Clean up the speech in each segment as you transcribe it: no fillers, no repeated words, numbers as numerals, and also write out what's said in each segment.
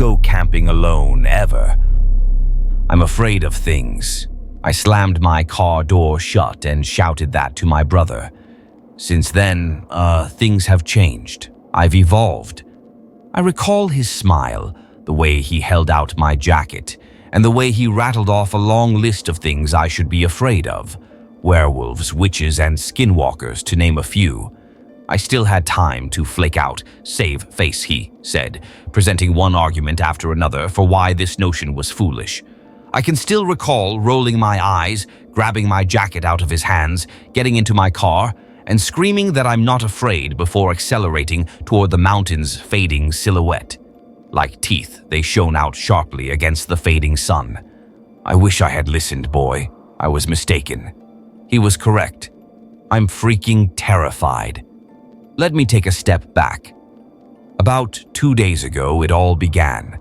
go camping alone ever. I'm afraid of things. I slammed my car door shut and shouted that to my brother. Since then, things have changed. I've evolved. I recall his smile, the way he held out my jacket, and the way he rattled off a long list of things I should be afraid of. Werewolves, witches, and skinwalkers, to name a few. I still had time to flake out. Save face, he said, presenting one argument after another for why this notion was foolish. I can still recall rolling my eyes, grabbing my jacket out of his hands, getting into my car, and screaming that I'm not afraid before accelerating toward the mountain's fading silhouette. Like teeth, they shone out sharply against the fading sun. I wish I had listened, boy. I was mistaken. He was correct. I'm freaking terrified. Let me take a step back. About 2 days ago, it all began.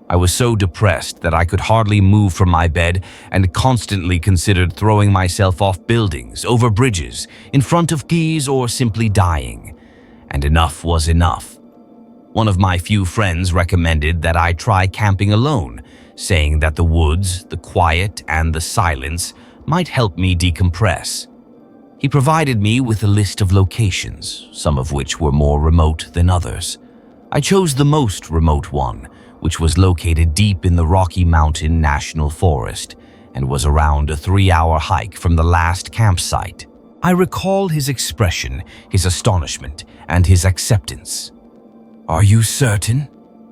I was so depressed that I could hardly move from my bed and constantly considered throwing myself off buildings, over bridges, in front of keys, or simply dying. And enough was enough. One of my few friends recommended that I try camping alone, saying that the woods, the quiet, and the silence might help me decompress. He provided me with a list of locations, some of which were more remote than others. I chose the most remote one, which was located deep in the Rocky Mountain National Forest and was around a 3-hour hike from the last campsite. I recall his expression, his astonishment, and his acceptance. "Are you certain?"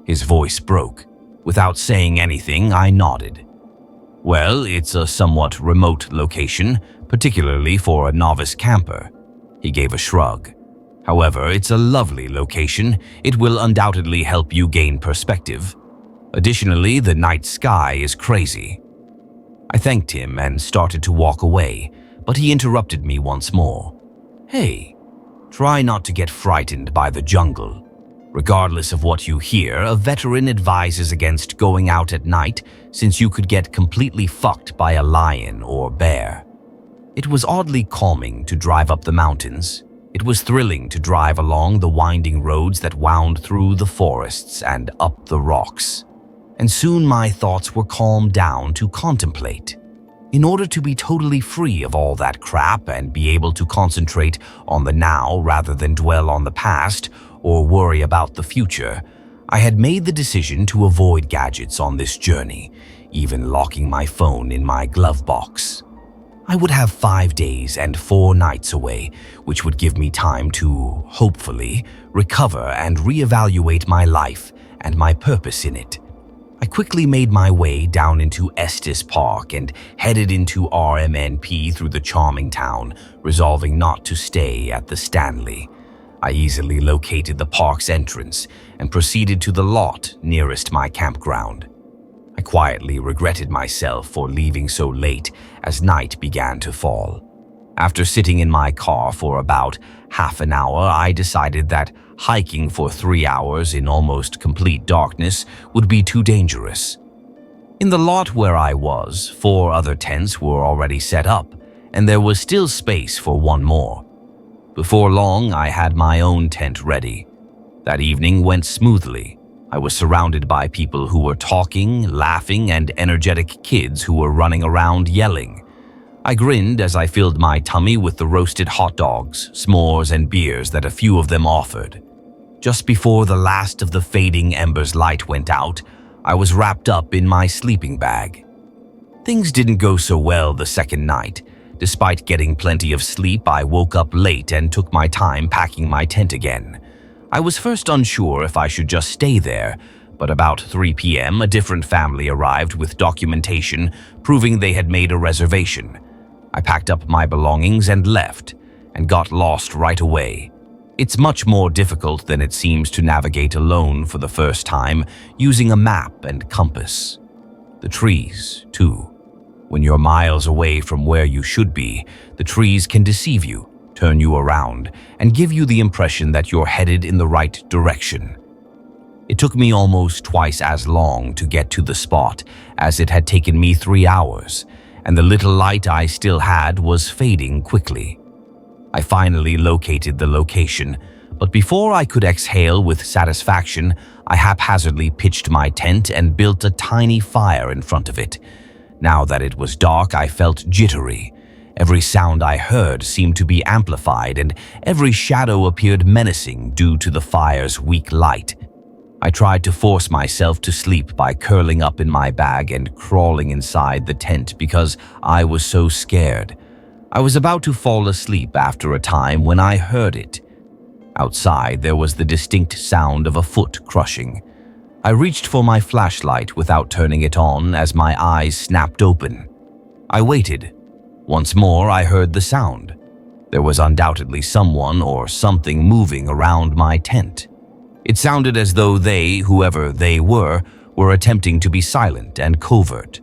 His voice broke. Without saying anything, I nodded. "Well, it's a somewhat remote location, particularly for a novice camper." He gave a shrug. "However, it's a lovely location. It will undoubtedly help you gain perspective. Additionally, the night sky is crazy." I thanked him and started to walk away, but he interrupted me once more. "Hey, try not to get frightened by the jungle. Regardless of what you hear, a veteran advises against going out at night since you could get completely fucked by a lion or bear." It was oddly calming to drive up the mountains. It was thrilling to drive along the winding roads that wound through the forests and up the rocks. And soon my thoughts were calmed down to contemplate. In order to be totally free of all that crap and be able to concentrate on the now rather than dwell on the past or worry about the future, I had made the decision to avoid gadgets on this journey, even locking my phone in my glove box. I would have 5 days and 4 nights away, which would give me time to, hopefully, recover and reevaluate my life and my purpose in it. I quickly made my way down into Estes Park and headed into RMNP through the charming town, resolving not to stay at the Stanley. I easily located the park's entrance and proceeded to the lot nearest my campground. I quietly regretted myself for leaving so late as night began to fall. After sitting in my car for about half an hour, I decided that hiking for 3 hours in almost complete darkness would be too dangerous. In the lot where I was, 4 other tents were already set up, and there was still space for one more. Before long, I had my own tent ready. That evening went smoothly. I was surrounded by people who were talking, laughing, and energetic kids who were running around yelling. I grinned as I filled my tummy with the roasted hot dogs, s'mores, and beers that a few of them offered. Just before the last of the fading embers' light went out, I was wrapped up in my sleeping bag. Things didn't go so well the second night. Despite getting plenty of sleep, I woke up late and took my time packing my tent again. I was first unsure if I should just stay there, but about 3 p.m. a different family arrived with documentation proving they had made a reservation. I packed up my belongings and left, and got lost right away. It's much more difficult than it seems to navigate alone for the first time using a map and compass. The trees, too. When you're miles away from where you should be, the trees can deceive you, turn you around, and give you the impression that you're headed in the right direction. It took me almost twice as long to get to the spot as it had taken me 3 hours, and the little light I still had was fading quickly. I finally located the location, but before I could exhale with satisfaction, I haphazardly pitched my tent and built a tiny fire in front of it. Now that it was dark, I felt jittery. Every sound I heard seemed to be amplified, and every shadow appeared menacing due to the fire's weak light. I tried to force myself to sleep by curling up in my bag and crawling inside the tent because I was so scared. I was about to fall asleep after a time when I heard it. Outside, there was the distinct sound of a foot crushing. I reached for my flashlight without turning it on as my eyes snapped open. I waited. Once more, I heard the sound. There was undoubtedly someone or something moving around my tent. It sounded as though they, whoever they were attempting to be silent and covert.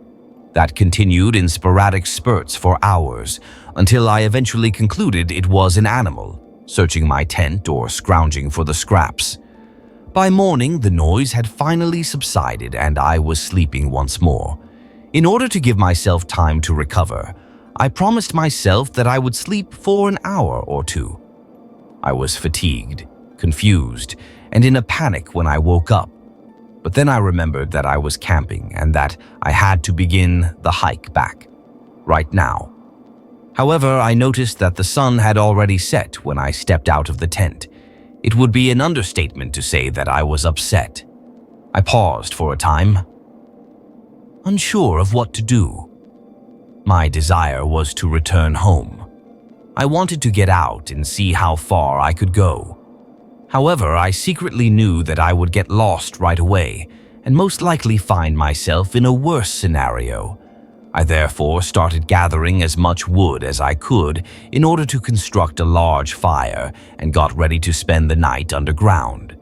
That continued in sporadic spurts for hours, until I eventually concluded it was an animal, searching my tent or scrounging for the scraps. By morning, the noise had finally subsided and I was sleeping once more. In order to give myself time to recover, I promised myself that I would sleep for an hour or two. I was fatigued, confused, and in a panic when I woke up. But then I remembered that I was camping and that I had to begin the hike back, right now. However, I noticed that the sun had already set when I stepped out of the tent. It would be an understatement to say that I was upset. I paused for a time, unsure of what to do. My desire was to return home. I wanted to get out and see how far I could go. However, I secretly knew that I would get lost right away and most likely find myself in a worse scenario. I therefore started gathering as much wood as I could in order to construct a large fire and got ready to spend the night underground.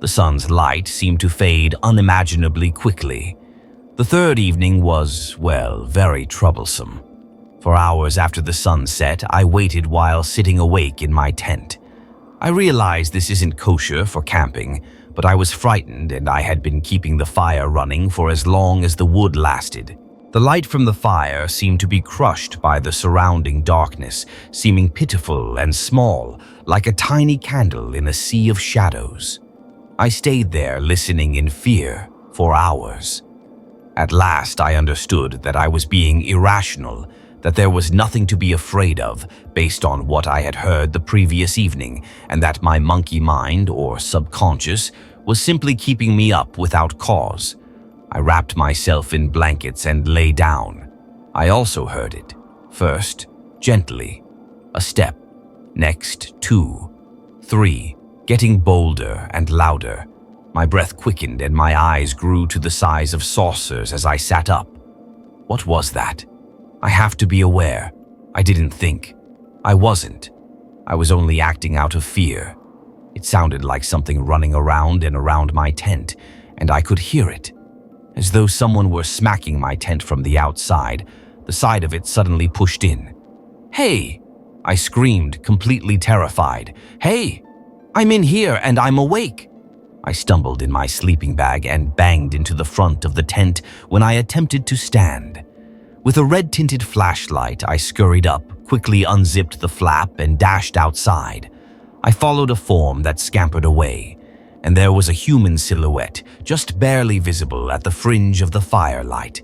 The sun's light seemed to fade unimaginably quickly. The third evening was, well, very troublesome. For hours after the sun set, I waited while sitting awake in my tent. I realized this isn't kosher for camping, but I was frightened and I had been keeping the fire running for as long as the wood lasted. The light from the fire seemed to be crushed by the surrounding darkness, seeming pitiful and small, like a tiny candle in a sea of shadows. I stayed there listening in fear for hours. At last I understood that I was being irrational, that there was nothing to be afraid of based on what I had heard the previous evening, and that my monkey mind, or subconscious, was simply keeping me up without cause. I wrapped myself in blankets and lay down. I also heard it. First, gently. A step. Next, 2, 3, getting bolder and louder. My breath quickened and my eyes grew to the size of saucers as I sat up. What was that? I have to be aware. I didn't think. I wasn't. I was only acting out of fear. It sounded like something running around and around my tent, and I could hear it. As though someone were smacking my tent from the outside, the side of it suddenly pushed in. "Hey!" I screamed, completely terrified. "Hey! I'm in here and I'm awake!" I stumbled in my sleeping bag and banged into the front of the tent when I attempted to stand. With a red-tinted flashlight, I scurried up, quickly unzipped the flap, and dashed outside. I followed a form that scampered away, and there was a human silhouette, just barely visible at the fringe of the firelight.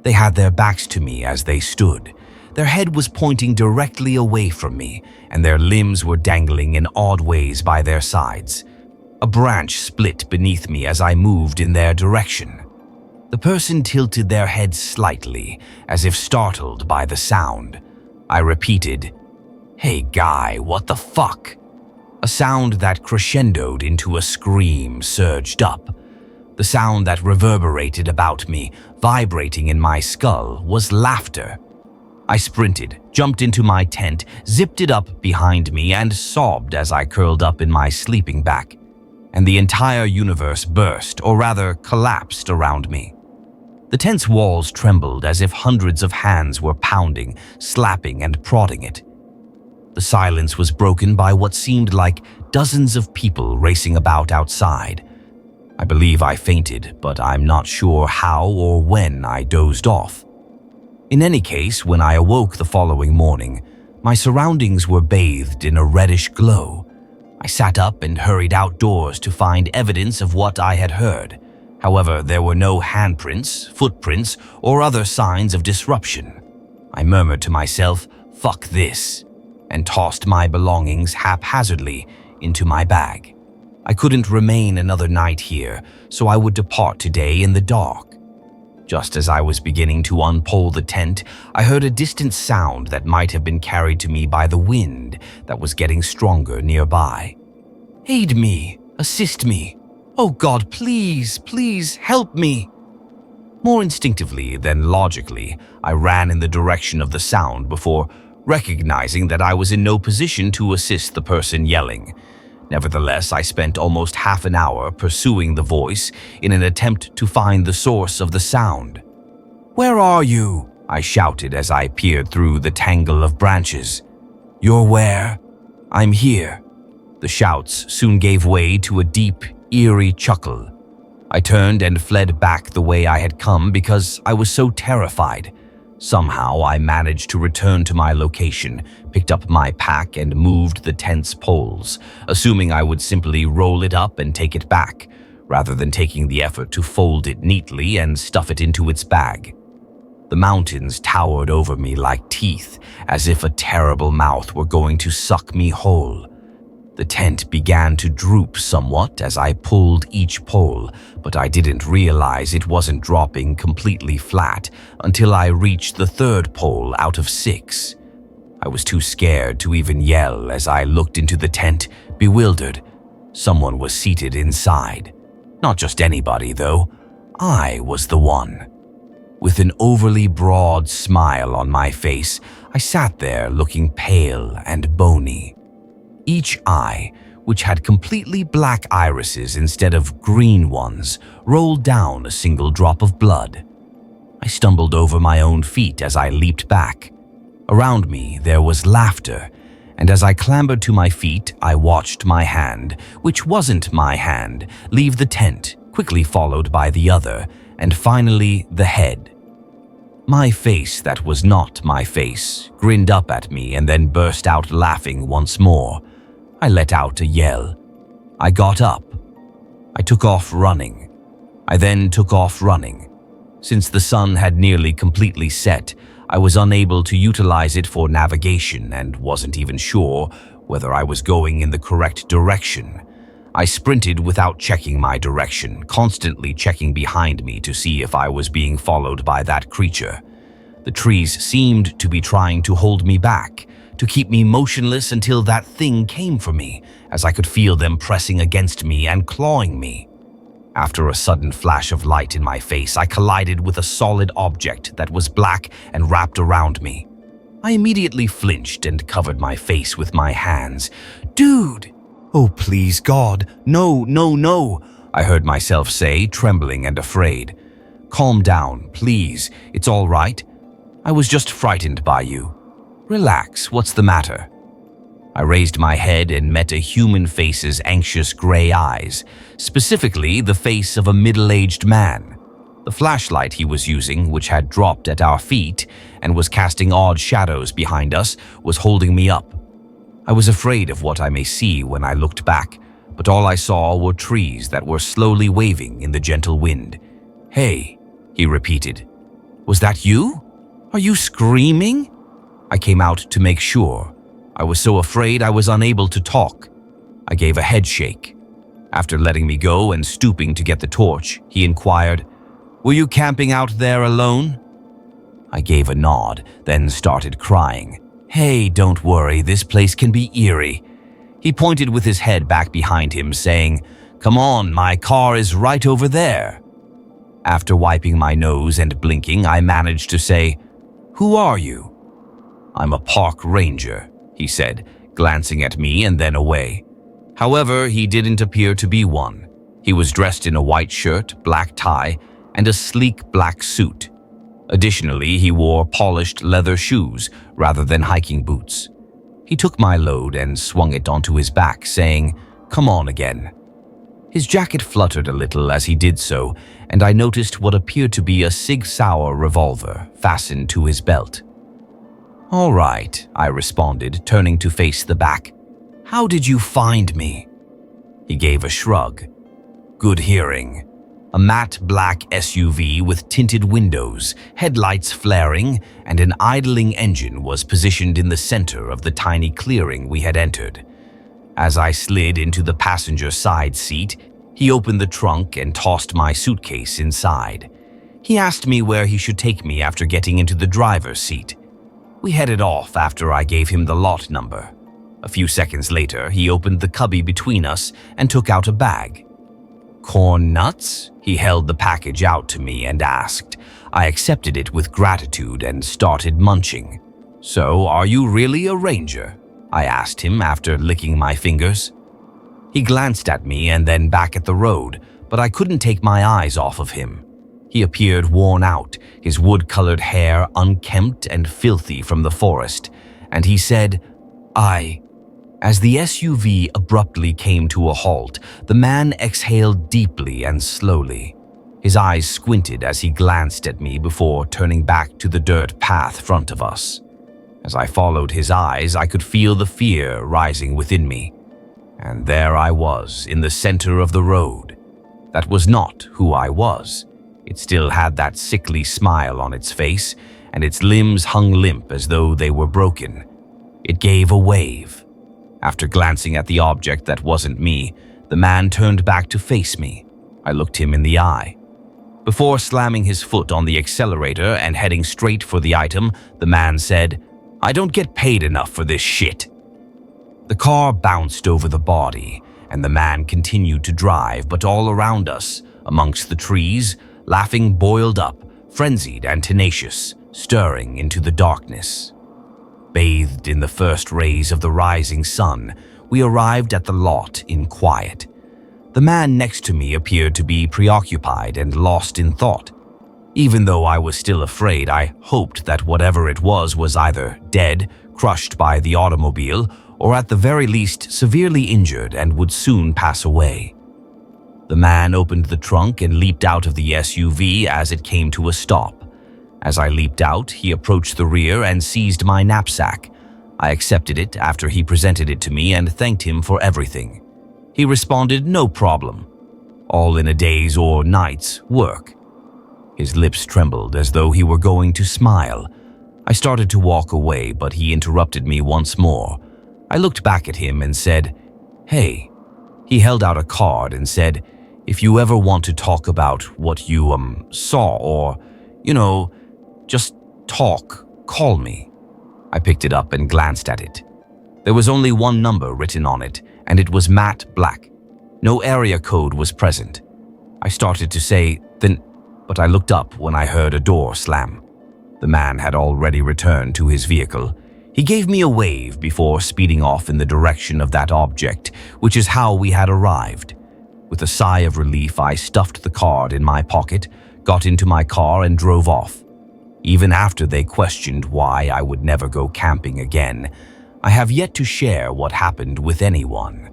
They had their backs to me as they stood. Their head was pointing directly away from me, and their limbs were dangling in odd ways by their sides. A branch split beneath me as I moved in their direction. The person tilted their head slightly, as if startled by the sound. I repeated, "Hey guy, what the fuck?" A sound that crescendoed into a scream surged up. The sound that reverberated about me, vibrating in my skull, was laughter. I sprinted, jumped into my tent, zipped it up behind me, and sobbed as I curled up in my sleeping bag. And the entire universe burst, or rather collapsed around me. The tent's walls trembled as if hundreds of hands were pounding, slapping, and prodding it. The silence was broken by what seemed like dozens of people racing about outside. I believe I fainted, but I'm not sure how or when I dozed off. In any case, when I awoke the following morning, my surroundings were bathed in a reddish glow. I sat up and hurried outdoors to find evidence of what I had heard. However, there were no handprints, footprints, or other signs of disruption. I murmured to myself, "Fuck this," and tossed my belongings haphazardly into my bag. I couldn't remain another night here, so I would depart today in the dark. Just as I was beginning to unpole the tent, I heard a distant sound that might have been carried to me by the wind that was getting stronger nearby. "Aid me! Assist me! Oh God, please, please help me!" More instinctively than logically, I ran in the direction of the sound before recognizing that I was in no position to assist the person yelling. Nevertheless, I spent almost half an hour pursuing the voice in an attempt to find the source of the sound. "Where are you?" I shouted as I peered through the tangle of branches. "You're where?" "I'm here." The shouts soon gave way to a deep, eerie chuckle. I turned and fled back the way I had come because I was so terrified. Somehow, I managed to return to my location, picked up my pack, and moved the tent's poles, assuming I would simply roll it up and take it back, rather than taking the effort to fold it neatly and stuff it into its bag. The mountains towered over me like teeth, as if a terrible mouth were going to suck me whole. The tent began to droop somewhat as I pulled each pole, but I didn't realize it wasn't dropping completely flat until I reached the third pole out of 6. I was too scared to even yell as I looked into the tent, bewildered. Someone was seated inside. Not just anybody, though. I was the one. With an overly broad smile on my face, I sat there looking pale and bony. Each eye, which had completely black irises instead of green ones, rolled down a single drop of blood. I stumbled over my own feet as I leaped back. Around me there was laughter, and as I clambered to my feet, I watched my hand, which wasn't my hand, leave the tent, quickly followed by the other, and finally the head. My face that was not my face grinned up at me and then burst out laughing once more. I let out a yell. I got up. I took off running. I then took off running. Since the sun had nearly completely set, I was unable to utilize it for navigation and wasn't even sure whether I was going in the correct direction. I sprinted without checking my direction, constantly checking behind me to see if I was being followed by that creature. The trees seemed to be trying to hold me back, to keep me motionless until that thing came for me, as I could feel them pressing against me and clawing me. After a sudden flash of light in my face, I collided with a solid object that was black and wrapped around me. I immediately flinched and covered my face with my hands. "Dude!" "Oh, please, God, no, no, no," I heard myself say, trembling and afraid. "Calm down, please, it's all right. I was just frightened by you. Relax, what's the matter?" I raised my head and met a human face's anxious gray eyes, specifically the face of a middle-aged man. The flashlight he was using, which had dropped at our feet and was casting odd shadows behind us, was holding me up. I was afraid of what I may see when I looked back, but all I saw were trees that were slowly waving in the gentle wind. "Hey," he repeated. "Was that you? Are you screaming?" I came out to make sure. I was so afraid I was unable to talk. I gave a head shake. After letting me go and stooping to get the torch, he inquired, "Were you camping out there alone?" I gave a nod, then started crying. "Hey, don't worry, this place can be eerie." He pointed with his head back behind him, saying, "Come on, my car is right over there." After wiping my nose and blinking, I managed to say, "Who are you?" "I'm a park ranger," he said, glancing at me and then away. However, he didn't appear to be one. He was dressed in a white shirt, black tie, and a sleek black suit. Additionally, he wore polished leather shoes rather than hiking boots. He took my load and swung it onto his back, saying, "Come on again." His jacket fluttered a little as he did so, and I noticed what appeared to be a Sig Sauer revolver fastened to his belt. "All right," I responded, turning to face the back. How did you find me?" He gave a shrug. "Good hearing." A matte black SUV with tinted windows, headlights flaring, and an idling engine was positioned in the center of the tiny clearing we had entered. As I slid into the passenger side seat, he opened the trunk and tossed my suitcase inside. He asked me where he should take me after getting into the driver's seat. We headed off after I gave him the lot number. A few seconds later, he opened the cubby between us and took out a bag. "Corn nuts?" He held the package out to me and asked. I accepted it with gratitude and started munching. "So, are you really a ranger?" I asked him after licking my fingers. He glanced at me and then back at the road, but I couldn't take my eyes off of him. He appeared worn out, his wood-colored hair unkempt and filthy from the forest, and he said, As the SUV abruptly came to a halt, the man exhaled deeply and slowly. His eyes squinted as he glanced at me before turning back to the dirt path front of us. As I followed his eyes, I could feel the fear rising within me. And there I was, in the center of the road. That was not who I was. It still had that sickly smile on its face, and its limbs hung limp as though they were broken. It gave a wave. After glancing at the object that wasn't me, the man turned back to face me. I looked him in the eye. Before slamming his foot on the accelerator and heading straight for the item, the man said, "I don't get paid enough for this shit." The car bounced over the body, and the man continued to drive, but all around us, amongst the trees, laughing boiled up, frenzied and tenacious, stirring into the darkness. Bathed in the first rays of the rising sun, we arrived at the lot in quiet. The man next to me appeared to be preoccupied and lost in thought. Even though I was still afraid, I hoped that whatever it was either dead, crushed by the automobile, or at the very least severely injured and would soon pass away. The man opened the trunk and leaped out of the SUV as it came to a stop. As I leaped out, he approached the rear and seized my knapsack. I accepted it after he presented it to me and thanked him for everything. He responded, "No problem," all in a day's or night's work. His lips trembled as though he were going to smile. I started to walk away, but he interrupted me once more. I looked back at him and said, "Hey." He held out a card and said, "If you ever want to talk about what you saw or, just talk, call me." I picked it up and glanced at it. There was only one number written on it, and it was matte black. No area code was present. I started to say, but I looked up when I heard a door slam. The man had already returned to his vehicle. He gave me a wave before speeding off in the direction of that object, which is how we had arrived. With a sigh of relief, I stuffed the card in my pocket, got into my car, and drove off. Even after they questioned why I would never go camping again, I have yet to share what happened with anyone.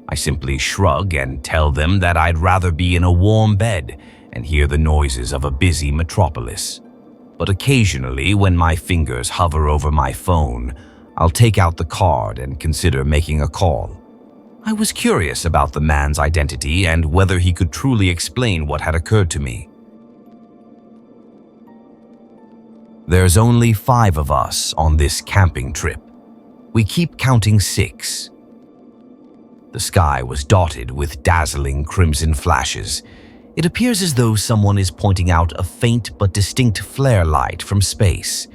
I simply shrug and tell them that I'd rather be in a warm bed and hear the noises of a busy metropolis. But occasionally, when my fingers hover over my phone, I'll take out the card and consider making a call. I was curious about the man's identity and whether he could truly explain what had occurred to me. There's only 5 of us on this camping trip. We keep counting 6. The sky was dotted with dazzling crimson flashes. It appears as though someone is pointing out a faint but distinct flare light from space.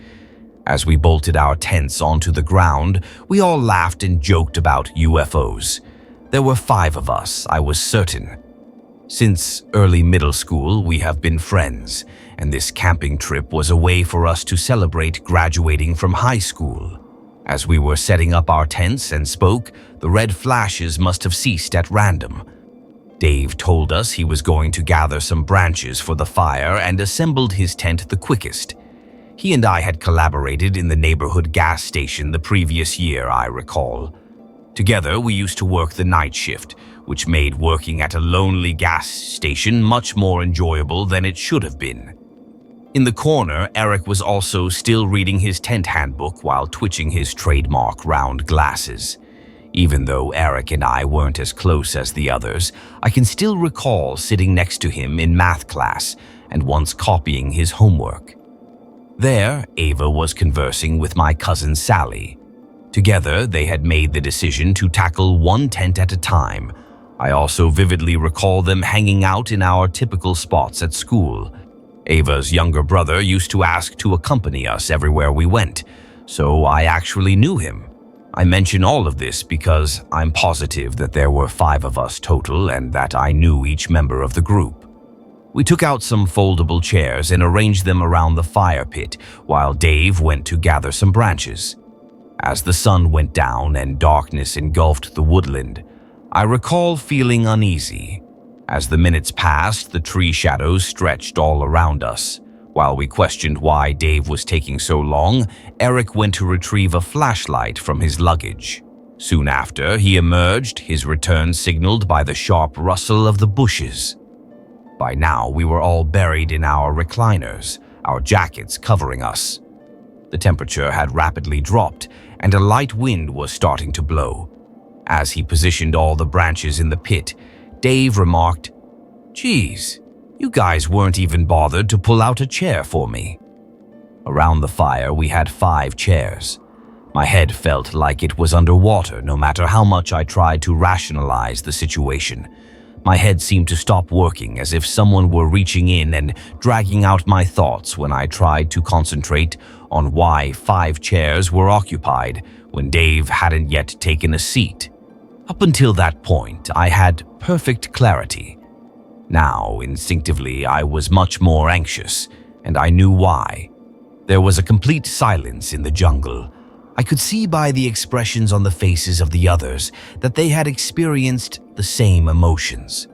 As we bolted our tents onto the ground, we all laughed and joked about UFOs. There were 5 of us, I was certain. Since early middle school, we have been friends, and this camping trip was a way for us to celebrate graduating from high school. As we were setting up our tents and spoke, the red flashes must have ceased at random. Dave told us he was going to gather some branches for the fire and assembled his tent the quickest. He and I had collaborated in the neighborhood gas station the previous year, I recall. Together, we used to work the night shift, which made working at a lonely gas station much more enjoyable than it should have been. In the corner, Eric was also still reading his tent handbook while twitching his trademark round glasses. Even though Eric and I weren't as close as the others, I can still recall sitting next to him in math class and once copying his homework. There, Ava was conversing with my cousin Sally. Together, they had made the decision to tackle one tent at a time. I also vividly recall them hanging out in our typical spots at school. Ava's younger brother used to ask to accompany us everywhere we went, so I actually knew him. I mention all of this because I'm positive that there were 5 of us total and that I knew each member of the group. We took out some foldable chairs and arranged them around the fire pit while Dave went to gather some branches. As the sun went down and darkness engulfed the woodland, I recall feeling uneasy. As the minutes passed, the tree shadows stretched all around us. While we questioned why Dave was taking so long, Eric went to retrieve a flashlight from his luggage. Soon after, he emerged, his return signaled by the sharp rustle of the bushes. By now, we were all buried in our recliners, our jackets covering us. The temperature had rapidly dropped, and a light wind was starting to blow. As he positioned all the branches in the pit, Dave remarked, "Geez, you guys weren't even bothered to pull out a chair for me." Around the fire, we had 5 chairs. My head felt like it was underwater no matter how much I tried to rationalize the situation. My head seemed to stop working, as if someone were reaching in and dragging out my thoughts when I tried to concentrate on why 5 chairs were occupied when Dave hadn't yet taken a seat. Up until that point, I had perfect clarity. Now, instinctively, I was much more anxious, and I knew why. There was a complete silence in the jungle. I could see by the expressions on the faces of the others that they had experienced the same emotions.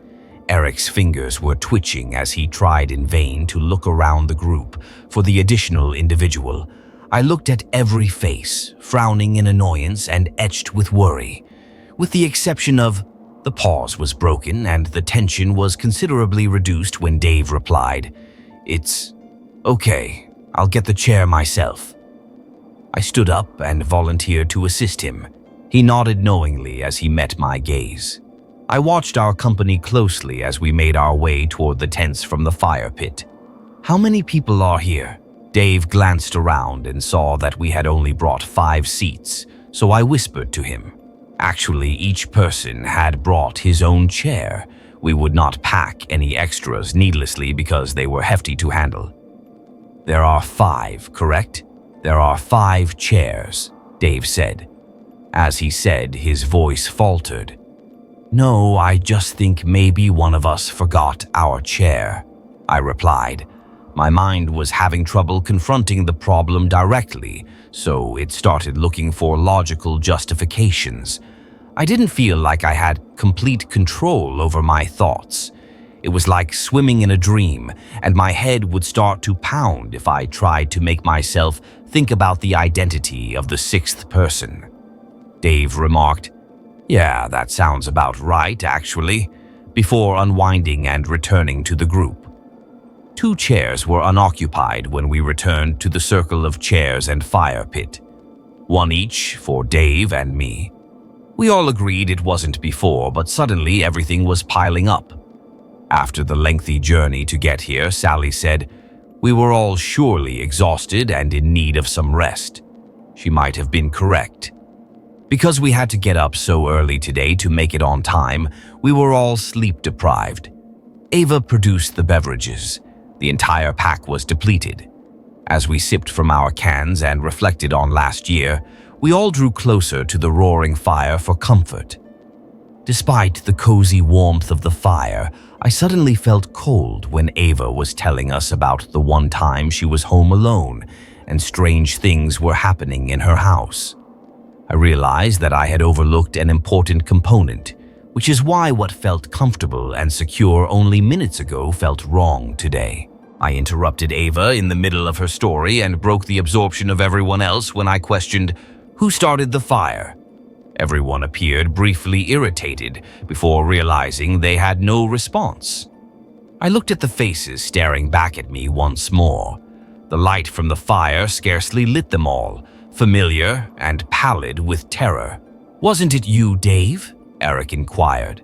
Eric's fingers were twitching as he tried in vain to look around the group for the additional individual. I looked at every face, frowning in annoyance and etched with worry. With the exception of the pause was broken and the tension was considerably reduced when Dave replied, "It's okay, I'll get the chair myself." I stood up and volunteered to assist him. He nodded knowingly as he met my gaze. I watched our company closely as we made our way toward the tents from the fire pit. "How many people are here?" Dave glanced around and saw that we had only brought 5 seats, so I whispered to him. Actually, each person had brought his own chair. We would not pack any extras needlessly because they were hefty to handle. "There are 5, correct? There are 5 chairs," Dave said. As he said, his voice faltered. "No, I just think maybe one of us forgot our chair," I replied. My mind was having trouble confronting the problem directly, so it started looking for logical justifications. I didn't feel like I had complete control over my thoughts. It was like swimming in a dream, and my head would start to pound if I tried to make myself think about the identity of the 6th person. Dave remarked, "Yeah, that sounds about right, actually," before unwinding and returning to the group. 2 chairs were unoccupied when we returned to the circle of chairs and fire pit. 1 each for Dave and me. We all agreed it wasn't before, but suddenly everything was piling up. After the lengthy journey to get here, Sally said, we were all surely exhausted and in need of some rest. She might have been correct. Because we had to get up so early today to make it on time, we were all sleep-deprived. Ava produced the beverages. The entire pack was depleted. As we sipped from our cans and reflected on last year, we all drew closer to the roaring fire for comfort. Despite the cozy warmth of the fire, I suddenly felt cold when Ava was telling us about the one time she was home alone and strange things were happening in her house. I realized that I had overlooked an important component, which is why what felt comfortable and secure only minutes ago felt wrong today. I interrupted Ava in the middle of her story and broke the absorption of everyone else when I questioned, "Who started the fire?" Everyone appeared briefly irritated before realizing they had no response. I looked at the faces staring back at me once more. The light from the fire scarcely lit them all, familiar and pallid with terror. "Wasn't it you, Dave?" Eric inquired.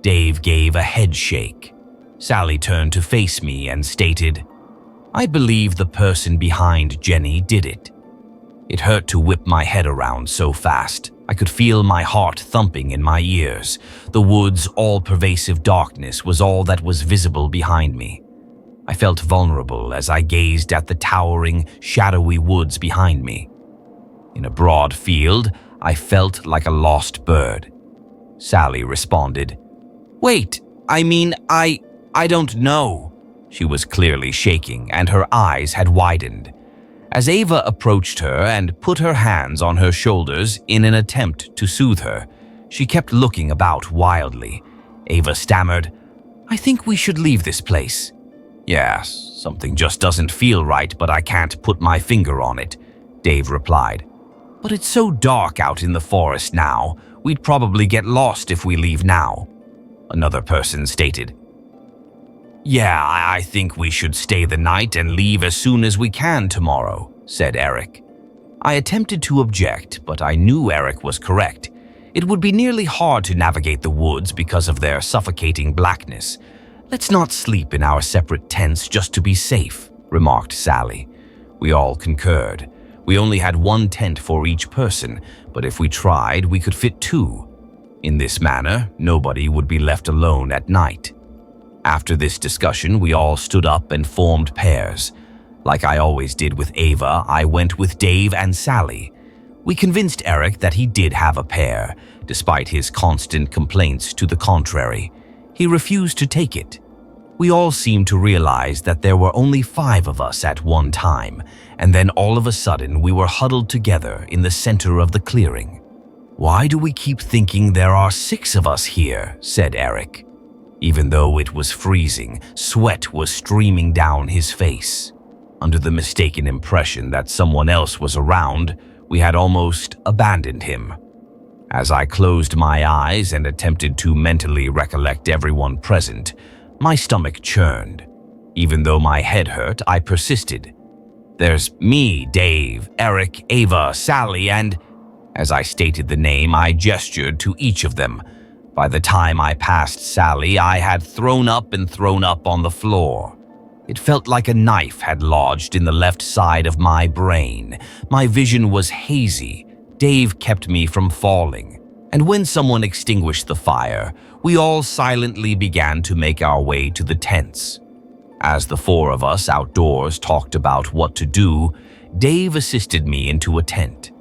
Dave gave a head shake. Sally turned to face me and stated, "I believe the person behind Jenny did it." It hurt to whip my head around so fast. I could feel my heart thumping in my ears. The wood's all-pervasive darkness was all that was visible behind me. I felt vulnerable as I gazed at the towering, shadowy woods behind me. In a broad field, I felt like a lost bird. Sally responded, "Wait, I don't know." She was clearly shaking, and her eyes had widened. As Ava approached her and put her hands on her shoulders in an attempt to soothe her, she kept looking about wildly. Ava stammered, "I think we should leave this place." "Yes, something just doesn't feel right, but I can't put my finger on it," Dave replied. "But it's so dark out in the forest now, we'd probably get lost if we leave now," another person stated. "Yeah, I think we should stay the night and leave as soon as we can tomorrow," said Eric. I attempted to object, but I knew Eric was correct. It would be nearly hard to navigate the woods because of their suffocating blackness. "Let's not sleep in our separate tents just to be safe," remarked Sally. We all concurred. We only had one tent for each person, but if we tried, we could fit two. In this manner, nobody would be left alone at night. After this discussion, we all stood up and formed pairs. Like I always did with Ava, I went with Dave and Sally. We convinced Eric that he did have a pair, despite his constant complaints to the contrary. He refused to take it. We all seemed to realize that there were only 5 of us at one time, and then all of a sudden we were huddled together in the center of the clearing. "Why do we keep thinking there are 6 of us here?" said Eric. Even though it was freezing, sweat was streaming down his face. Under the mistaken impression that someone else was around, we had almost abandoned him. As I closed my eyes and attempted to mentally recollect everyone present, my stomach churned. Even though my head hurt, I persisted. "There's me, Dave, Eric, Ava, Sally, and..." As I stated the name, I gestured to each of them. By the time I passed Sally, I had thrown up on the floor. It felt like a knife had lodged in the left side of my brain. My vision was hazy. Dave kept me from falling. And when someone extinguished the fire, we all silently began to make our way to the tents. As the 4 of us outdoors talked about what to do, Dave assisted me into a tent.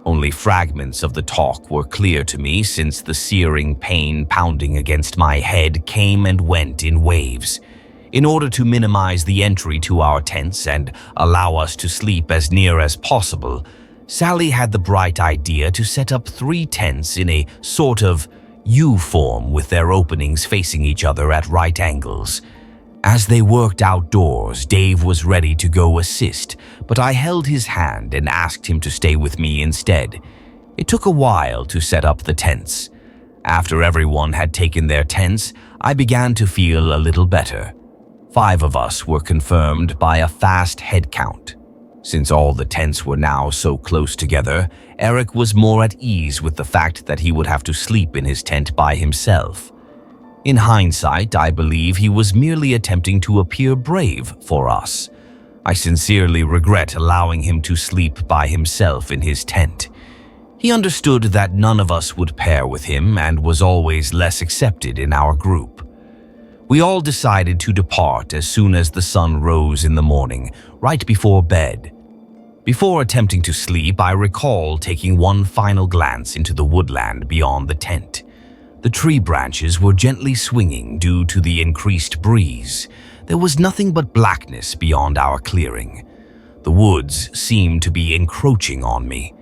Only fragments of the talk were clear to me since the searing pain pounding against my head came and went in waves. In order to minimize the entry to our tents and allow us to sleep as near as possible, Sally had the bright idea to set up 3 tents in a sort of U form with their openings facing each other at right angles. As they worked outdoors, Dave was ready to go assist, but I held his hand and asked him to stay with me instead. It took a while to set up the tents. After everyone had taken their tents, I began to feel a little better. 5 of us were confirmed by a fast head count. Since all the tents were now so close together, Eric was more at ease with the fact that he would have to sleep in his tent by himself. In hindsight, I believe he was merely attempting to appear brave for us. I sincerely regret allowing him to sleep by himself in his tent. He understood that none of us would pair with him and was always less accepted in our group. We all decided to depart as soon as the sun rose in the morning, right before bed. Before attempting to sleep, I recall taking one final glance into the woodland beyond the tent. The tree branches were gently swinging due to the increased breeze. There was nothing but blackness beyond our clearing. The woods seemed to be encroaching on me.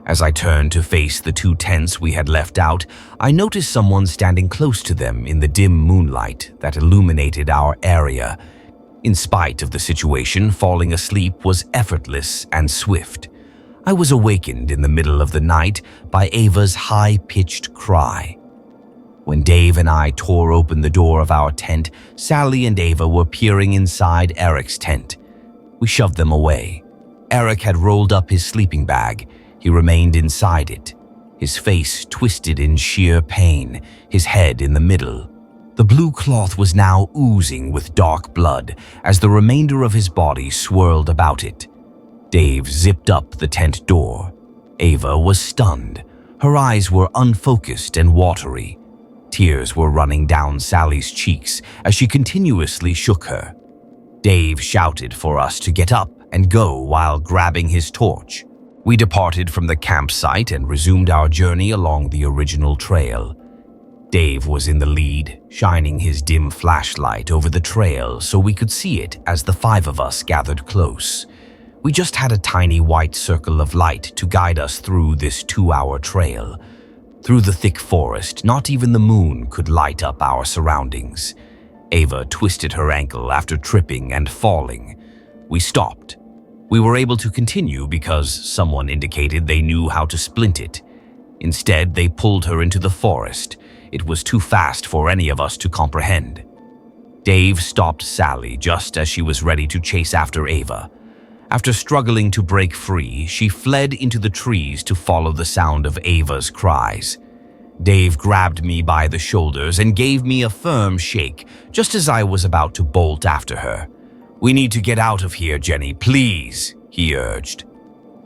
As I turned to face the 2 tents we had left out, I noticed someone standing close to them in the dim moonlight that illuminated our area. In spite of the situation, falling asleep was effortless and swift. I was awakened in the middle of the night by Ava's high-pitched cry. When Dave and I tore open the door of our tent, Sally and Ava were peering inside Eric's tent. We shoved them away. Eric had rolled up his sleeping bag. He remained inside it. his face twisted in sheer pain, his head in the middle. The blue cloth was now oozing with dark blood as the remainder of his body swirled about it. Dave zipped up the tent door. Ava was stunned. Her eyes were unfocused and watery. Tears were running down Sally's cheeks as she continuously shook her. Dave shouted for us to get up and go while grabbing his torch. We departed from the campsite and resumed our journey along the original trail. Dave was in the lead, shining his dim flashlight over the trail so we could see it as the 5 of us gathered close. We just had a tiny white circle of light to guide us through this 2-hour trail. Through the thick forest, not even the moon could light up our surroundings. Ava twisted her ankle after tripping and falling. We stopped. We were able to continue because someone indicated they knew how to splint it. Instead, they pulled her into the forest. It was too fast for any of us to comprehend. Dave stopped Sally just as she was ready to chase after Ava. After struggling to break free, she fled into the trees to follow the sound of Ava's cries. Dave grabbed me by the shoulders and gave me a firm shake just as I was about to bolt after her. "We need to get out of here, Jenny, please," he urged.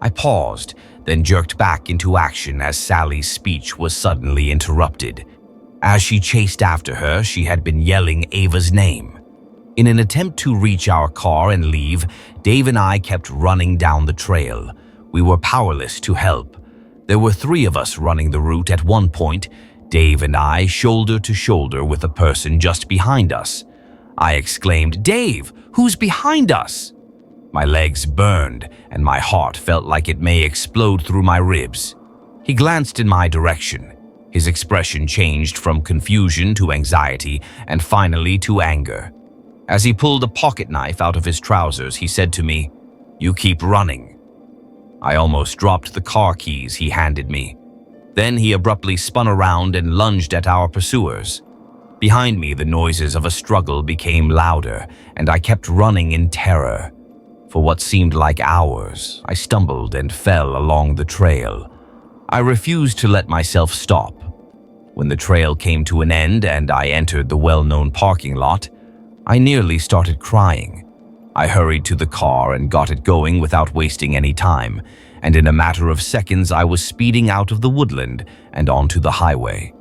I paused, then jerked back into action as Sally's speech was suddenly interrupted. As she chased after her, she had been yelling Ava's name. In an attempt to reach our car and leave, Dave and I kept running down the trail. We were powerless to help. There were 3 of us running the route at one point, Dave and I shoulder to shoulder with a person just behind us. I exclaimed, "Dave, who's behind us?" My legs burned and my heart felt like it may explode through my ribs. He glanced in my direction. His expression changed from confusion to anxiety and finally to anger. As he pulled a pocket knife out of his trousers, he said to me, "You keep running." I almost dropped the car keys he handed me. Then he abruptly spun around and lunged at our pursuers. Behind me, the noises of a struggle became louder, and I kept running in terror. For what seemed like hours, I stumbled and fell along the trail. I refused to let myself stop. When the trail came to an end and I entered the well-known parking lot, I nearly started crying. I hurried to the car and got it going without wasting any time, and in a matter of seconds I was speeding out of the woodland and onto the highway.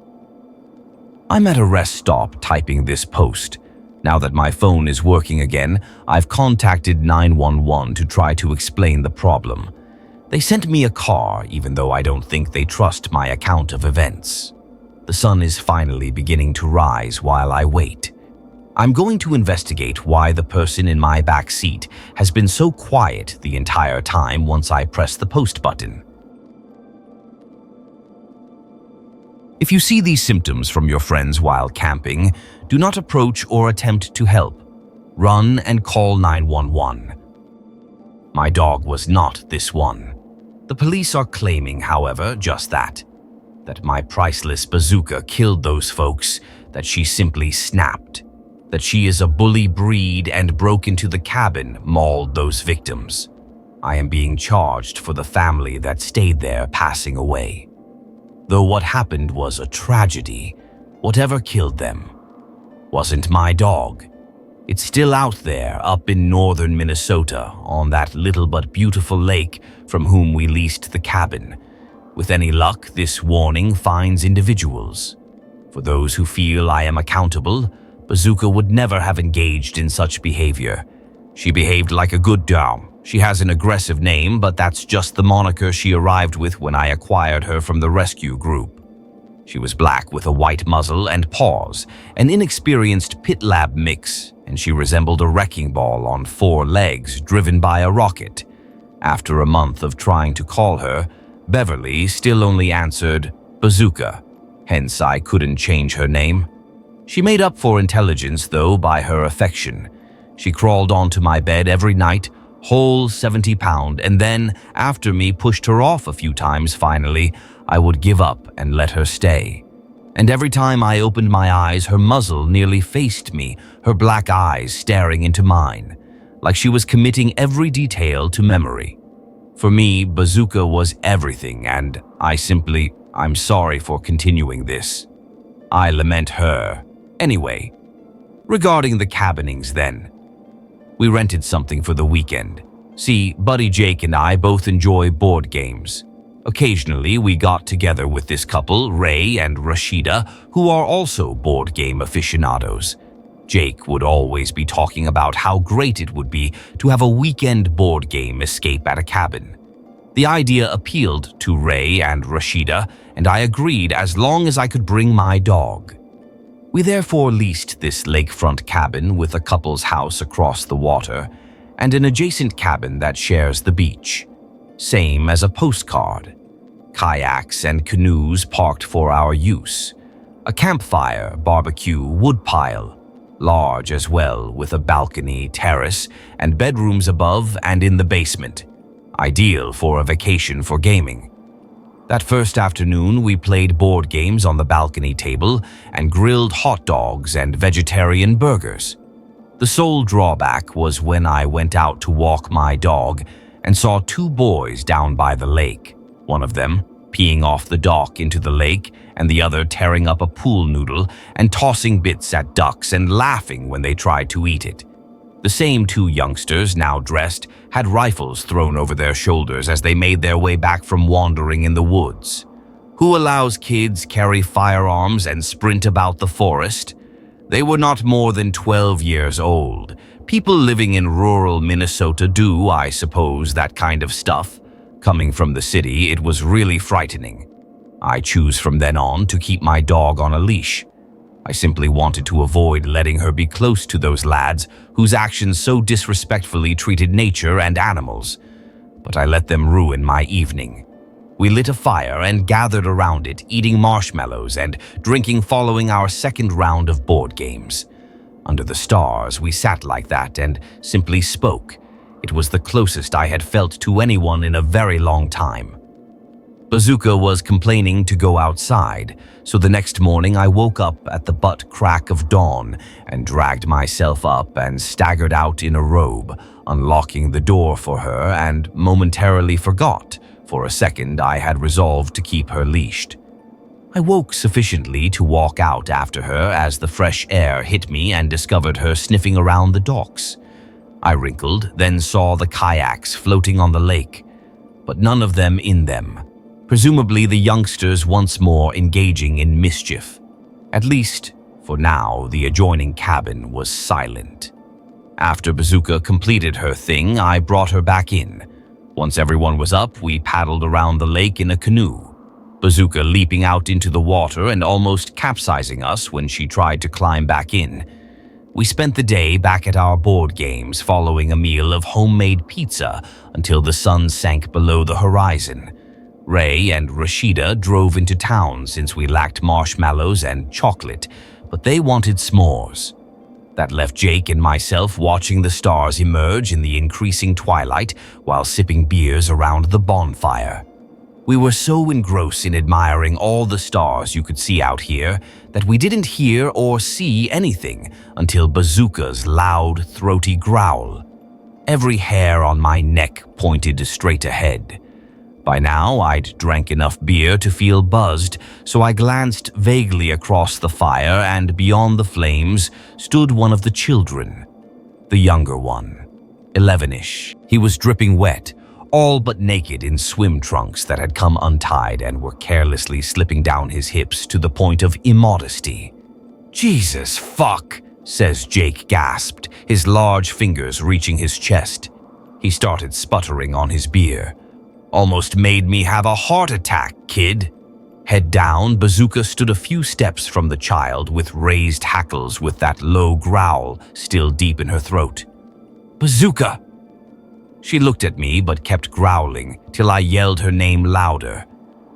I'm at a rest stop typing this post. Now that my phone is working again, I've contacted 911 to try to explain the problem. They sent me a car, even though I don't think they trust my account of events. The sun is finally beginning to rise while I wait. I'm going to investigate why the person in my back seat has been so quiet the entire time once I press the post button. If you see these symptoms from your friends while camping, do not approach or attempt to help. Run and call 911. My dog was not this one. The police are claiming, however, just that my priceless bazooka killed those folks, that she simply snapped, that she is a bully breed and broke into the cabin, mauled those victims. I am being charged for the family that stayed there passing away. Though what happened was a tragedy, whatever killed them wasn't my dog. It's still out there up in northern Minnesota on that little but beautiful lake from whom we leased the cabin. With any luck, this warning finds individuals. For those who feel I am accountable, Bazooka would never have engaged in such behavior. She behaved like a good dog. She has an aggressive name, but that's just the moniker she arrived with when I acquired her from the rescue group. She was black with a white muzzle and paws, an inexperienced pit lab mix, and she resembled a wrecking ball on 4 legs driven by a rocket. After a month of trying to call her, Beverly still only answered Bazooka, hence I couldn't change her name. She made up for intelligence, though, by her affection. She crawled onto my bed every night, whole 70 pound, and then, after me pushed her off a few times finally, I would give up and let her stay. And every time I opened my eyes, her muzzle nearly faced me, her black eyes staring into mine, like she was committing every detail to memory. For me, Bazooka was everything, and I I'm sorry for continuing this. I lament her. Anyway, regarding the cabinings then. We rented something for the weekend. See, Buddy Jake and I both enjoy board games. Occasionally, we got together with this couple, Ray and Rashida, who are also board game aficionados. Jake would always be talking about how great it would be to have a weekend board game escape at a cabin. The idea appealed to Ray and Rashida, and I agreed as long as I could bring my dog. We therefore leased this lakefront cabin with a couple's house across the water and an adjacent cabin that shares the beach. Same as a postcard. Kayaks and canoes parked for our use. A campfire, barbecue, woodpile. Large as well, with a balcony, terrace, and bedrooms above and in the basement. Ideal for a vacation for gaming. That first afternoon, we played board games on the balcony table and grilled hot dogs and vegetarian burgers. The sole drawback was when I went out to walk my dog and saw two boys down by the lake, one of them peeing off the dock into the lake and the other tearing up a pool noodle and tossing bits at ducks and laughing when they tried to eat it. The same two youngsters, now dressed, had rifles thrown over their shoulders as they made their way back from wandering in the woods. Who allows kids carry firearms and sprint about the forest? They were not more than 12 years old. People living in rural Minnesota do, I suppose, that kind of stuff. Coming from the city, it was really frightening. I choose from then on to keep my dog on a leash. I simply wanted to avoid letting her be close to those lads whose actions so disrespectfully treated nature and animals. But I let them ruin my evening. We lit a fire and gathered around it, eating marshmallows and drinking following our second round of board games. Under the stars, we sat like that and simply spoke. It was the closest I had felt to anyone in a very long time. Bazooka was complaining to go outside, so the next morning I woke up at the butt crack of dawn and dragged myself up and staggered out in a robe, unlocking the door for her and momentarily forgot. For a second, I had resolved to keep her leashed. I woke sufficiently to walk out after her as the fresh air hit me and discovered her sniffing around the docks. I wrinkled, then saw the kayaks floating on the lake, but none of them in them. Presumably the youngsters once more engaging in mischief. At least, for now, the adjoining cabin was silent. After Bazooka completed her thing, I brought her back in. Once everyone was up, we paddled around the lake in a canoe, Bazooka leaping out into the water and almost capsizing us when she tried to climb back in. We spent the day back at our board games following a meal of homemade pizza until the sun sank below the horizon. Ray and Rashida drove into town since we lacked marshmallows and chocolate, but they wanted s'mores. That left Jake and myself watching the stars emerge in the increasing twilight while sipping beers around the bonfire. We were so engrossed in admiring all the stars you could see out here that we didn't hear or see anything until Bazooka's loud, throaty growl. Every hair on my neck pointed straight ahead. By now, I'd drank enough beer to feel buzzed, so I glanced vaguely across the fire and beyond the flames stood one of the children. The younger one, 11-ish. He was dripping wet, all but naked in swim trunks that had come untied and were carelessly slipping down his hips to the point of immodesty. "Jesus fuck," says Jake gasped, his large fingers reaching his chest. He started sputtering on his beer. "Almost made me have a heart attack, kid." Head down, Bazooka stood a few steps from the child with raised hackles with that low growl still deep in her throat. "Bazooka!" She looked at me but kept growling till I yelled her name louder.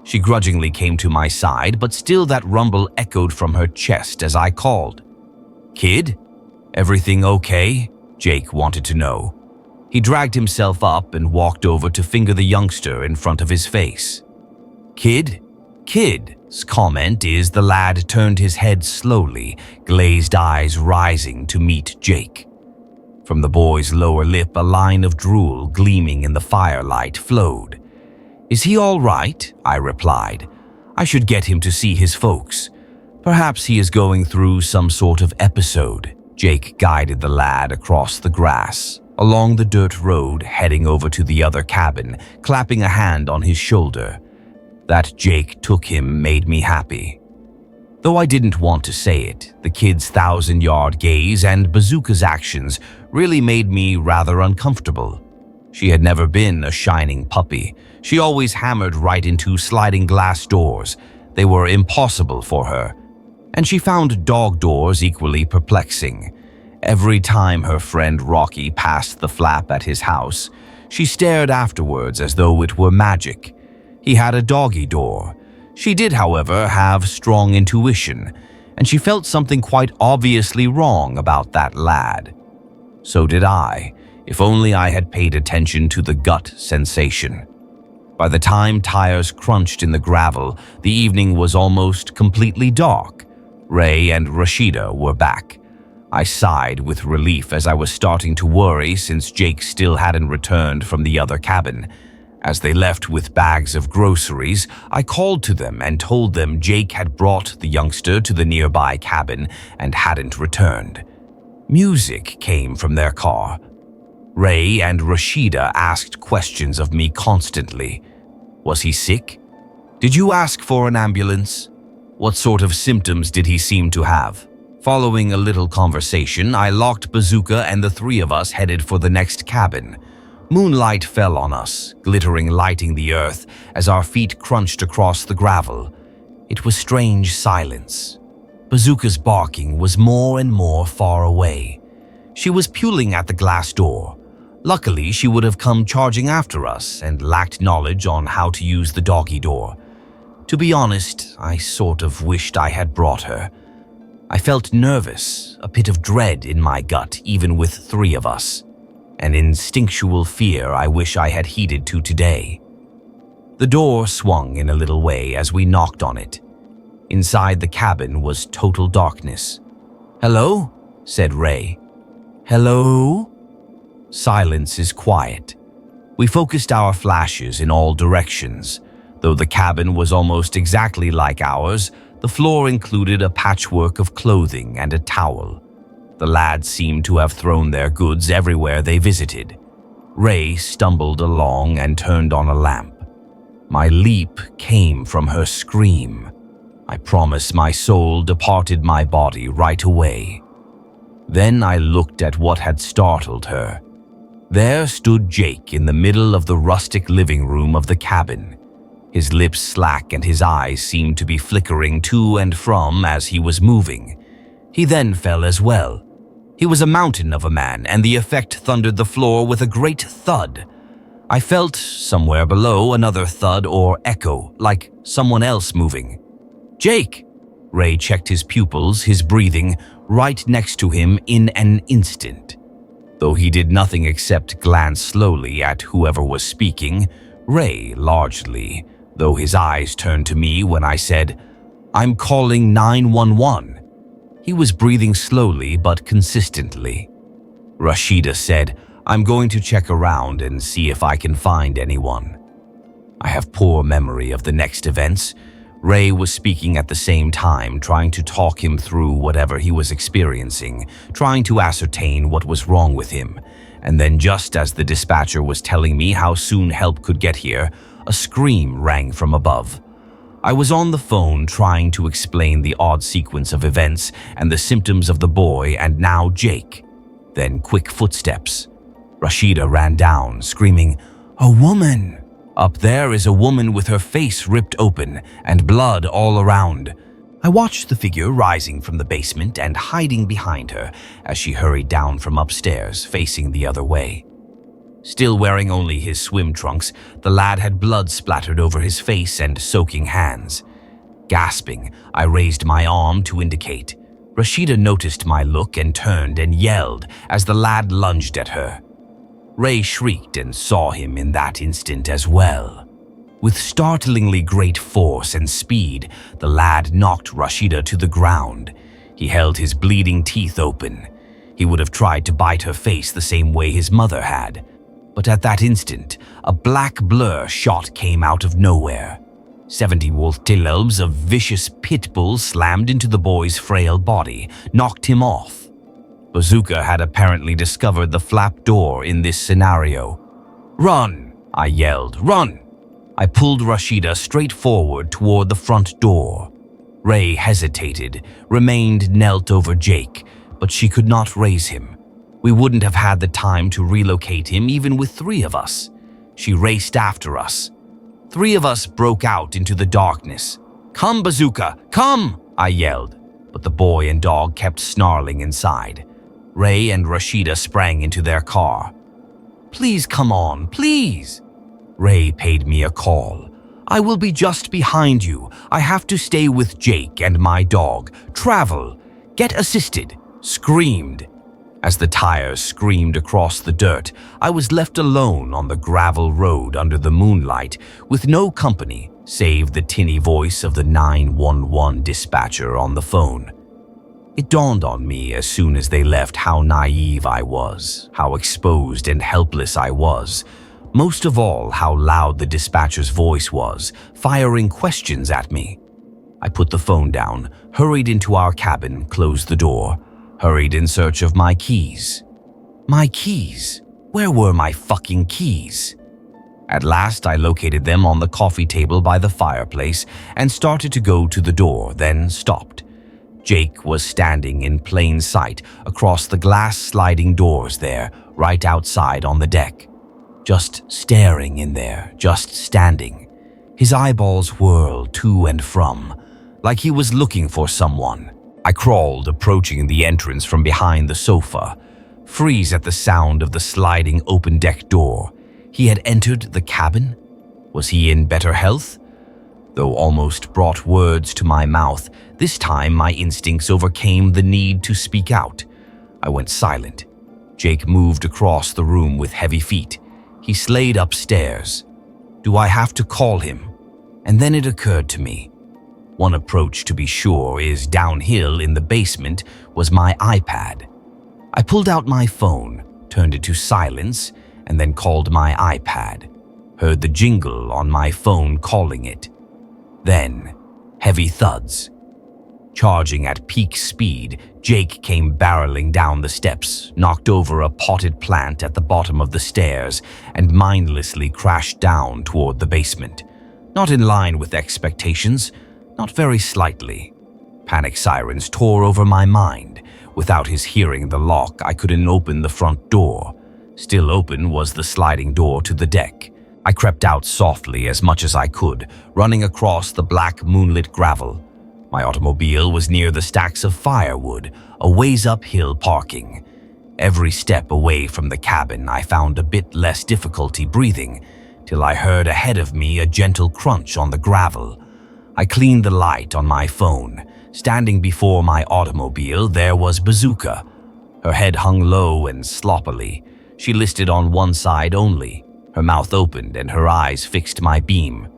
She grudgingly came to my side, but still that rumble echoed from her chest as I called. "Kid? Everything okay?" Jake wanted to know. He dragged himself up and walked over to finger the youngster in front of his face. "Kid?" Kid's comment is the lad turned his head slowly, glazed eyes rising to meet Jake. From the boy's lower lip, a line of drool gleaming in the firelight flowed. "Is he all right?" I replied. I should get him to see his folks. Perhaps he is going through some sort of episode." Jake guided the lad across the grass, along the dirt road, heading over to the other cabin, clapping a hand on his shoulder. That Jake took him made me happy. Though I didn't want to say it, the kid's 1,000-yard gaze and Bazooka's actions really made me rather uncomfortable. She had never been a shining puppy. She always hammered right into sliding glass doors. They were impossible for her. And she found dog doors equally perplexing. Every time her friend Rocky passed the flap at his house, she stared afterwards as though it were magic. He had a doggy door. She did, however, have strong intuition, and she felt something quite obviously wrong about that lad. So did I, if only I had paid attention to the gut sensation. By the time tires crunched in the gravel, the evening was almost completely dark. Ray and Rashida were back. I sighed with relief as I was starting to worry since Jake still hadn't returned from the other cabin. As they left with bags of groceries, I called to them and told them Jake had brought the youngster to the nearby cabin and hadn't returned. Music came from their car. Ray and Rashida asked questions of me constantly. Was he sick? Did you ask for an ambulance? What sort of symptoms did he seem to have? Following a little conversation, I locked Bazooka and the three of us headed for the next cabin. Moonlight fell on us, glittering, lighting the earth as our feet crunched across the gravel. It was strange silence. Bazooka's barking was more and more far away. She was pulling at the glass door. Luckily, she would have come charging after us and lacked knowledge on how to use the doggy door. To be honest, I sort of wished I had brought her. I felt nervous, a pit of dread in my gut even with three of us. An instinctual fear I wish I had heeded to today. The door swung in a little way as we knocked on it. Inside the cabin was total darkness. "Hello?" said Ray. "Hello?" Silence is quiet. We focused our flashes in all directions. Though the cabin was almost exactly like ours, the floor included a patchwork of clothing and a towel. The lads seemed to have thrown their goods everywhere they visited. Ray stumbled along and turned on a lamp. My leap came from her scream. I promise my soul departed my body right away. Then I looked at what had startled her. There stood Jake in the middle of the rustic living room of the cabin. His lips slack and his eyes seemed to be flickering to and from as he was moving. He then fell as well. He was a mountain of a man, and the effect thundered the floor with a great thud. I felt, somewhere below, another thud or echo, like someone else moving. "Jake!" Ray checked his pupils, his breathing, right next to him in an instant. Though he did nothing except glance slowly at whoever was speaking, Ray largely, though his eyes turned to me when I said, "I'm calling 911. He was breathing slowly but consistently. Rashida said, "I'm going to check around and see if I can find anyone." I have poor memory of the next events. Ray was speaking at the same time, trying to talk him through whatever he was experiencing, trying to ascertain what was wrong with him. And then just as the dispatcher was telling me how soon help could get here, a scream rang from above. I was on the phone trying to explain the odd sequence of events and the symptoms of the boy and now Jake. Then quick footsteps. Rashida ran down, screaming, "A woman! Up there is a woman with her face ripped open and blood all around." I watched the figure rising from the basement and hiding behind her as she hurried down from upstairs, facing the other way. Still wearing only his swim trunks, the lad had blood splattered over his face and soaking hands. Gasping, I raised my arm to indicate. Rashida noticed my look and turned and yelled as the lad lunged at her. Ray shrieked and saw him in that instant as well. With startlingly great force and speed, the lad knocked Rashida to the ground. He held his bleeding teeth open. He would have tried to bite her face the same way his mother had. But at that instant, a black blur shot came out of nowhere. 70 wolf-tails of vicious pit bulls slammed into the boy's frail body, knocked him off. Bazooka had apparently discovered the flap door in this scenario. "Run!" I yelled. "Run!" I pulled Rashida straight forward toward the front door. Ray hesitated, remained knelt over Jake, but she could not raise him. We wouldn't have had the time to relocate him even with 3 of us. She raced after us. 3 of us broke out into the darkness. "Come, Bazooka, come!" I yelled, but the boy and dog kept snarling inside. Ray and Rashida sprang into their car. "Please come on, please!" Ray paid me a call. "I will be just behind you. I have to stay with Jake and my dog. Travel. Get assisted." Screamed. As the tires screamed across the dirt, I was left alone on the gravel road under the moonlight with no company save the tinny voice of the 911 dispatcher on the phone. It dawned on me as soon as they left how naive I was, how exposed and helpless I was. Most of all, how loud the dispatcher's voice was, firing questions at me. I put the phone down, hurried into our cabin, closed the door, hurried in search of my keys. My keys? Where were my fucking keys? At last, I located them on the coffee table by the fireplace and started to go to the door, then stopped. Jake was standing in plain sight across the glass sliding doors there, right outside on the deck. Just staring in there, just standing. His eyeballs whirled to and from, like he was looking for someone. I crawled, approaching the entrance from behind the sofa, freeze at the sound of the sliding open deck door. He had entered the cabin? Was he in better health? Though almost brought words to my mouth, this time my instincts overcame the need to speak out. I went silent. Jake moved across the room with heavy feet. He slayed upstairs. Do I have to call him? And then it occurred to me. One approach, to be sure, is downhill in the basement, was my iPad. I pulled out my phone, turned it to silence, and then called my iPad. Heard the jingle on my phone calling it. Then, heavy thuds. Charging at peak speed, Jake came barreling down the steps, knocked over a potted plant at the bottom of the stairs, and mindlessly crashed down toward the basement. Not in line with expectations, not very slightly. Panic sirens tore over my mind. Without his hearing the lock, I couldn't open the front door. Still open was the sliding door to the deck. I crept out softly as much as I could, running across the black moonlit gravel. My automobile was near the stacks of firewood, a ways uphill parking. Every step away from the cabin, I found a bit less difficulty breathing, till I heard ahead of me a gentle crunch on the gravel. I cleaned the light on my phone. Standing before my automobile, there was Bazooka. Her head hung low and sloppily. She listed on one side only. Her mouth opened and her eyes fixed my beam.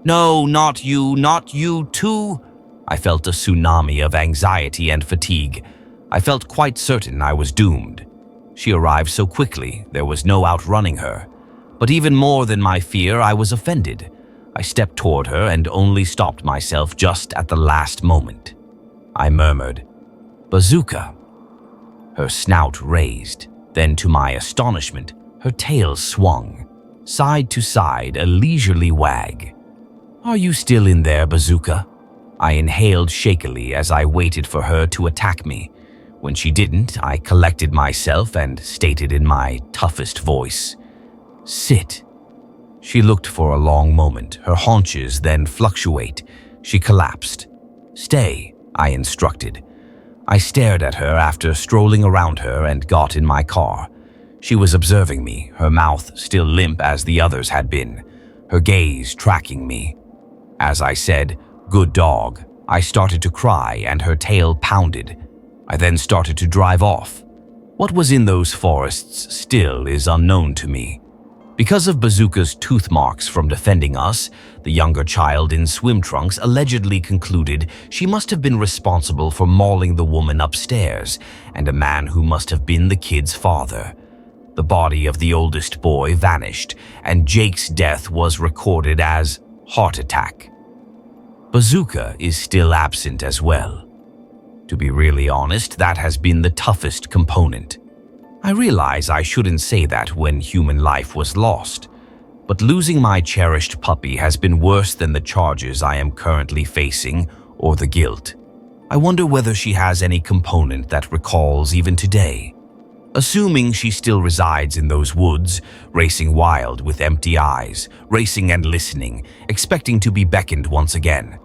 "No, not you too." I felt a tsunami of anxiety and fatigue. I felt quite certain I was doomed. She arrived so quickly, there was no outrunning her. But even more than my fear, I was offended. I stepped toward her and only stopped myself just at the last moment. I murmured, "Bazooka." Her snout raised. Then, to my astonishment, her tail swung. Side to side, a leisurely wag. "Are you still in there, Bazooka?" I inhaled shakily as I waited for her to attack me. When she didn't, I collected myself and stated in my toughest voice, "Sit." She looked for a long moment, her haunches then fluctuate. She collapsed. "Stay," I instructed. I stared at her after strolling around her and got in my car. She was observing me, her mouth still limp as the others had been, her gaze tracking me. As I said, "Good dog," I started to cry and her tail pounded. I then started to drive off. What was in those forests still is unknown to me. Because of Bazooka's tooth marks from defending us, the younger child in swim trunks allegedly concluded she must have been responsible for mauling the woman upstairs, and a man who must have been the kid's father. The body of the oldest boy vanished, and Jake's death was recorded as heart attack. Bazooka is still absent as well. To be really honest, that has been the toughest component. I realize I shouldn't say that when human life was lost, but losing my cherished puppy has been worse than the charges I am currently facing or the guilt. I wonder whether she has any component that recalls even today. Assuming she still resides in those woods, racing wild with empty eyes, racing and listening, expecting to be beckoned once again.